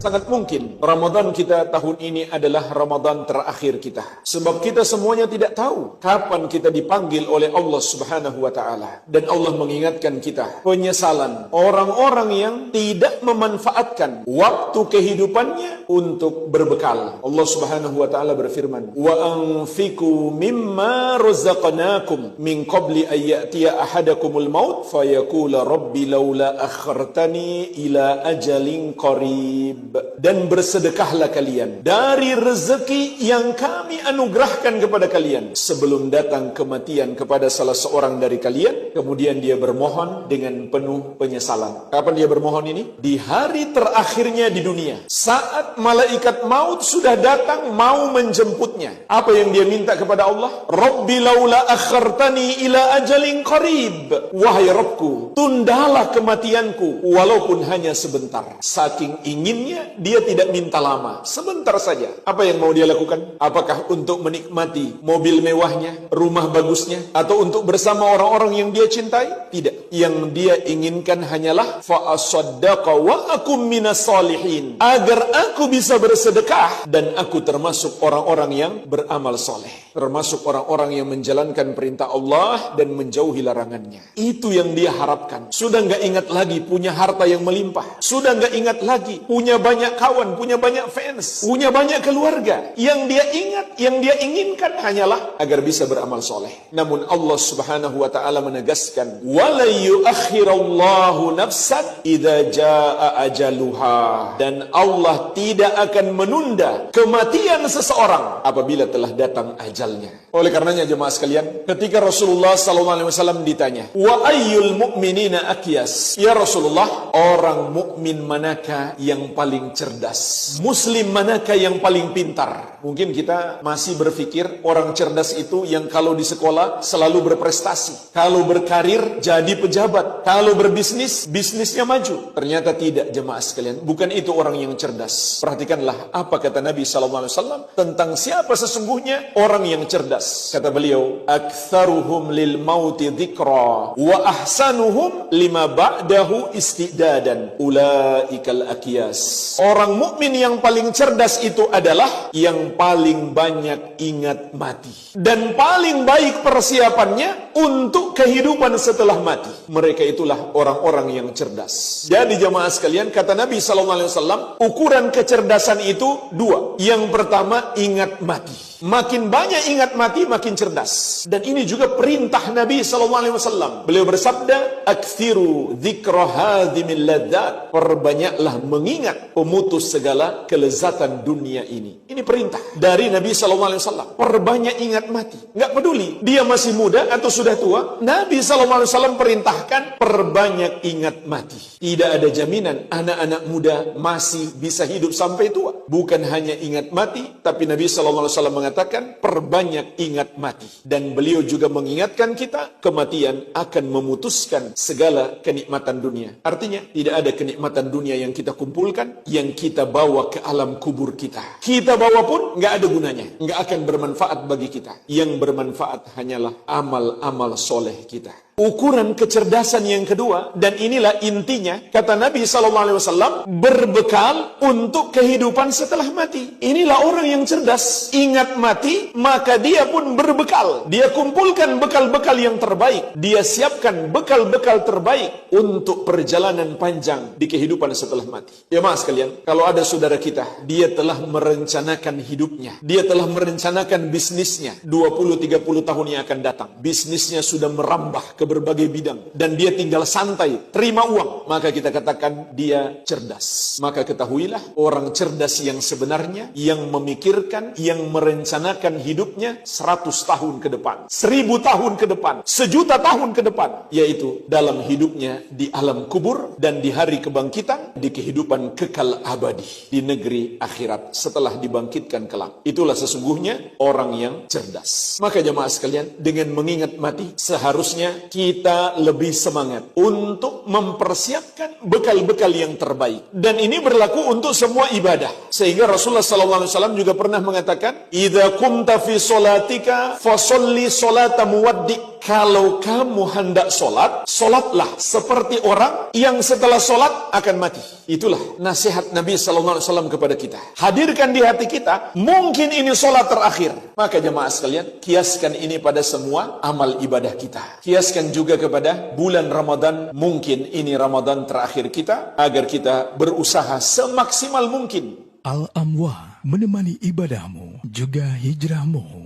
Sangat mungkin Ramadan kita tahun ini adalah Ramadan terakhir kita. Sebab kita semuanya tidak tahu kapan kita dipanggil oleh Allah Subhanahu wa Ta'ala. Dan Allah mengingatkan kita penyesalan orang-orang yang tidak memanfaatkan waktu kehidupannya untuk berbekal. Allah Subhanahu wa Ta'ala berfirman, "Wa anfiqu mimma razaqnakum min qabli an ya'tiya ahadakumul maut fayaqula rabbi laula akhartani ila ajalin qarib." Dan bersedekahlah kalian dari rezeki yang kami anugerahkan kepada kalian sebelum datang kematian kepada salah seorang dari kalian. Kemudian dia bermohon dengan penuh penyesalan. Kapan dia bermohon ini? Di hari terakhirnya di dunia. Saat malaikat maut sudah datang mau menjemputnya. Apa yang dia minta kepada Allah? Rabbi laula akhartani ila ajalin qarib. Wahai Rabbku, tundalah kematianku walaupun hanya sebentar. Saking inginnya dia tidak minta lama, sebentar saja. Apa yang mau dia lakukan? Apakah untuk menikmati mobil mewahnya, rumah bagusnya, atau untuk bersama orang-orang yang dia cintai? Tidak. Yang dia inginkan hanyalah fa asaddaqa wa akum minas salihin, agar aku bisa bersedekah dan aku termasuk orang-orang yang beramal soleh, termasuk orang-orang yang menjalankan perintah Allah dan menjauhi larangannya. Itu yang dia harapkan. Sudah nggak ingat lagi punya harta yang melimpah, sudah nggak ingat lagi punya banyak kawan, punya banyak fans, punya banyak keluarga. Yang dia ingat, yang dia inginkan hanyalah agar bisa beramal soleh. Namun Allah Subhanahu wa Ta'ala menegaskan, wala yuakhirallahu nafsan idza jaa ajaluha, dan Allah tidak akan menunda kematian seseorang apabila telah datang ajalnya. Oleh karenanya jemaah sekalian, ketika Rasulullah SAW ditanya, wa ayyul mu'minina akyas, ya Rasulullah, orang mukmin manakah yang paling cerdas? Muslim manakah yang paling pintar? Mungkin kita masih berpikir orang cerdas itu yang kalau di sekolah selalu berprestasi, kalau berkarir jadi pejabat, kalau berbisnis, bisnisnya maju. Ternyata tidak jemaah sekalian, bukan itu orang yang cerdas. Perhatikanlah apa kata Nabi SAW tentang siapa sesungguhnya orang yang cerdas. Kata beliau, aktsaruhum lil mauti dzikra wa ahsanuhum lima ba'dahu istidadan ulaikal akyas. Orang mukmin yang paling cerdas itu adalah yang paling banyak ingat mati dan paling baik persiapannya untuk kehidupan setelah mati. Mereka itulah orang-orang yang cerdas. Jadi jemaah sekalian, kata Nabi SAW, ukuran kecerdasan itu dua. Yang pertama, ingat mati. Makin banyak ingat mati, makin cerdas. Dan ini juga perintah Nabi SAW. Beliau bersabda, aktsiru dzikra hadhimil ladzat, perbanyaklah mengingat pemutus segala kelezatan dunia ini. Ini perintah dari Nabi SAW. Perbanyak ingat mati. Nggak peduli dia masih muda atau sudah tua, Nabi SAW perintahkan perbanyak ingat mati. Tidak ada jaminan anak-anak muda masih bisa hidup sampai tua. Bukan hanya ingat mati, tapi Nabi SAW mengatakan perbanyak ingat mati. Dan beliau juga mengingatkan kita, kematian akan memutuskan segala kenikmatan dunia. Artinya tidak ada kenikmatan dunia yang kita kumpulkan, yang kita bawa ke alam kubur kita. Kita bawa pun nggak ada gunanya, nggak akan bermanfaat bagi kita. Yang bermanfaat hanyalah amal-amal soleh kita. Ukuran kecerdasan yang kedua, dan inilah intinya, kata Nabi SAW, berbekal untuk kehidupan setelah mati. Inilah orang yang cerdas. Ingat mati, maka dia pun berbekal. Dia kumpulkan bekal-bekal yang terbaik. Dia siapkan bekal-bekal terbaik untuk perjalanan panjang di kehidupan setelah mati. Ya mas sekalian, kalau ada saudara kita, dia telah merencanakan hidupnya. Dia telah merencanakan bisnisnya 20-30 tahun yang akan datang. Bisnisnya sudah merambah ke berbagai bidang dan dia tinggal santai terima uang, maka kita katakan dia cerdas. Maka ketahuilah, orang cerdas yang sebenarnya, yang memikirkan, yang merencanakan hidupnya 100 tahun ke depan, 1000 tahun ke depan, 1.000.000 tahun ke depan, yaitu dalam hidupnya di alam kubur dan di hari kebangkitan, di kehidupan kekal abadi di negeri akhirat setelah dibangkitkan kelak. Itulah sesungguhnya orang yang cerdas. Maka jemaah sekalian, dengan mengingat mati, seharusnya kita lebih semangat untuk mempersiapkan bekal-bekal yang terbaik. Dan ini berlaku untuk semua ibadah. Sehingga Rasulullah SAW juga pernah mengatakan, idza kumta fi sholatika fasolli sholata muwaddi'. kalau kamu hendak solat, solatlah seperti orang yang setelah solat akan mati. Itulah nasihat Nabi SAW kepada kita. Hadirkan di hati kita, mungkin ini solat terakhir. Maka jemaah sekalian, kiaskan ini pada semua amal ibadah kita. Kiaskan juga kepada bulan Ramadan, mungkin ini Ramadan terakhir kita, agar kita berusaha semaksimal mungkin. Al-Amwa menemani ibadahmu juga hijrahmu.